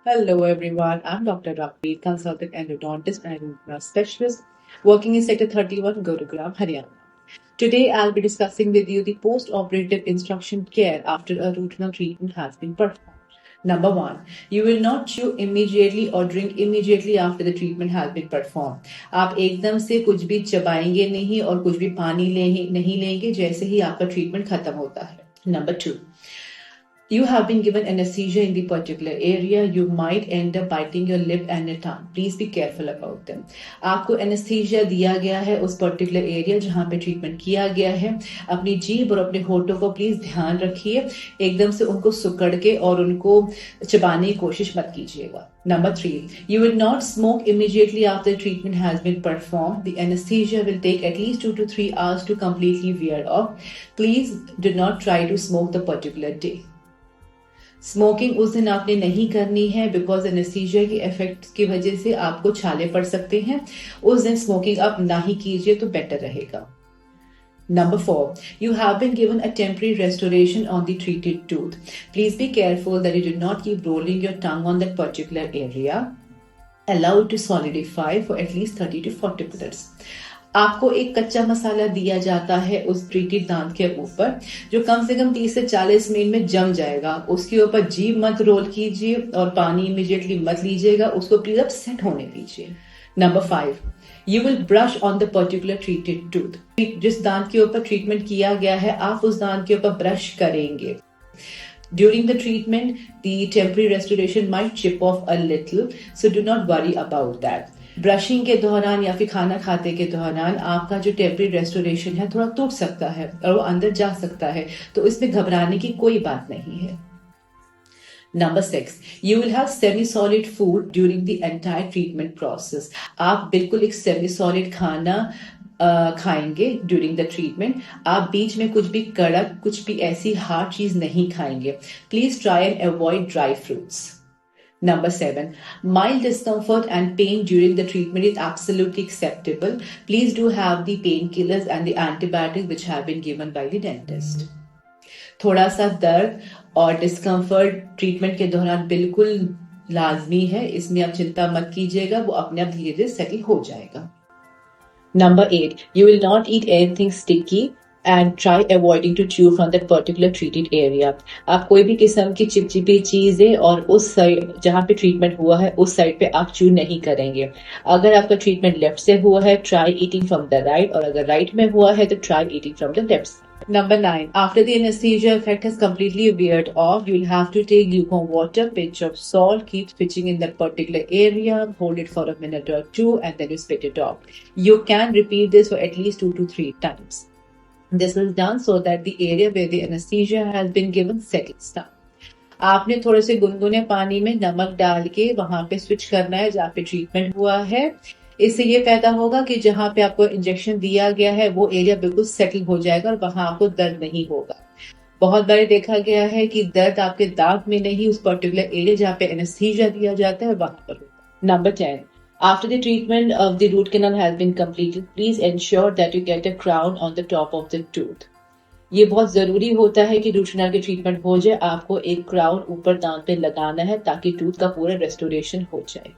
Hello everyone, I'm Dr. Rakpreet, consultant endodontist and root canal specialist working in Sector 31, Gurugram, Haryana. Today I'll be discussing with you the post-operative instruction care after a root canal treatment has been performed. Number one, you will not chew immediately or drink immediately after the treatment has been performed. आप एकदम से कुछ भी चबाएंगे नहीं और कुछ भी पानी नहीं लेंगे जैसे ही आपका ट्रीटमेंट खत्म होता है. Number two, you have been given anesthesia in the particular area. You might end up biting your lip and your tongue. Please be careful about them. आपको anesthesia दिया गया है उस particular area जहाँ पे treatment किया गया है. अपनी जीभ और अपने होठों को please ध्यान रखिए. एकदम से उनको सुकड़ के और उनको चबाने की कोशिश मत कीजिएगा. Number 3, you will not smoke immediately after the treatment has been performed. The anesthesia will take at least 2 to 3 hours to completely wear off. Please do not try to smoke the particular day. Smoking उस दिन आपने नहीं करनी है because anaesthesia के effect की वजह से आपको छाले पड़ सकते हैं. उस दिन स्मोकिंग आप ना ही कीजिए तो बेटर रहेगा. Number 4, you have been given a temporary restoration on the treated tooth. Please be careful that you do not keep rolling your tongue on that particular area. Allow it to solidify for at least 30 to 40 minutes. आपको एक कच्चा मसाला दिया जाता है उस treated दांत के ऊपर जो कम से कम 30 से 40 मिनट में जम जाएगा. उसके ऊपर जीभ मत रोल कीजिए और पानी इमीडिएटली मत लीजिएगा. उसको प्लीज अब सेट होने दीजिए. Number 5, you will brush on the particular treated tooth. जिस दांत के ऊपर ट्रीटमेंट किया गया है आप उस दांत के ऊपर ब्रश करेंगे. During the treatment, the temporary restoration might chip off a little, so do not worry about that. Brushing के दौरान या फिर खाना खाते के दौरान आपका जो टेम्परेरी रेस्टोरेशन है थोड़ा टूट सकता है और वो अंदर जा सकता है, तो इसमें घबराने की कोई बात नहीं है. Number 6, you will have semi-solid food during the entire treatment process. आप बिल्कुल एक semi-solid खाना खाएंगे ड्यूरिंग द ट्रीटमेंट. आप बीच में कुछ भी कड़क कुछ भी ऐसी हार्ड चीज नहीं खाएंगे. Please try and avoid dry fruits. Number 7, mild discomfort and pain during the treatment is absolutely acceptable. Please do have the painkillers and the antibiotics which have been given by the dentist. थोड़ा सा दर्द और discomfort treatment के दौरान बिल्कुल लाजमी है. इसमें आप चिंता मत कीजिएगा, वो अपने आप धीरे धीरे सेटल हो जाएगा. Number 8, you will not eat anything sticky and try avoiding to chew from that particular treated area. आप कोई भी किस्म की चिपचिपी चीजें और उस साइड जहाँ पे ट्रीटमेंट हुआ है उस साइड पे आप chew नहीं करेंगे. अगर आपका ट्रीटमेंट लेफ्ट से हुआ है try eating from the right, और अगर राइट में हुआ है तो try eating from the left. Number 9, after the anesthesia effect has completely weared off, you will have to take lukewarm water, pinch of salt, keep switching in that particular area, hold it for a minute or two, and then you spit it off. You can repeat this for at least 2 to 3 times. This is done so that the area where the anesthesia has been given settles down. आपने थोड़े से गुनगुने पानी में नमक डाल के वहां पे स्विच करना है जहाँ पे ट्रीटमेंट हुआ है. इससे ये फायदा होगा कि जहाँ पे आपको इंजेक्शन दिया गया है वो एरिया बिल्कुल सेटल हो जाएगा और वहां आपको दर्द नहीं होगा. बहुत बार देखा गया है कि दर्द आपके दांत में नहीं उस पर्टिकुलर एरिया जहाँ पे एनेस्थीसिया दिया जाता है वहां पर होगा. Number 10, after the treatment of the root canal has been completed, please ensure that you get a crown on the top of the tooth. ये बहुत जरूरी होता है कि रूट कैनाल की ट्रीटमेंट हो जाए आपको एक क्राउन ऊपर दांत पे लगाना है ताकि टूथ का पूरा रेस्टोरेशन हो जाए.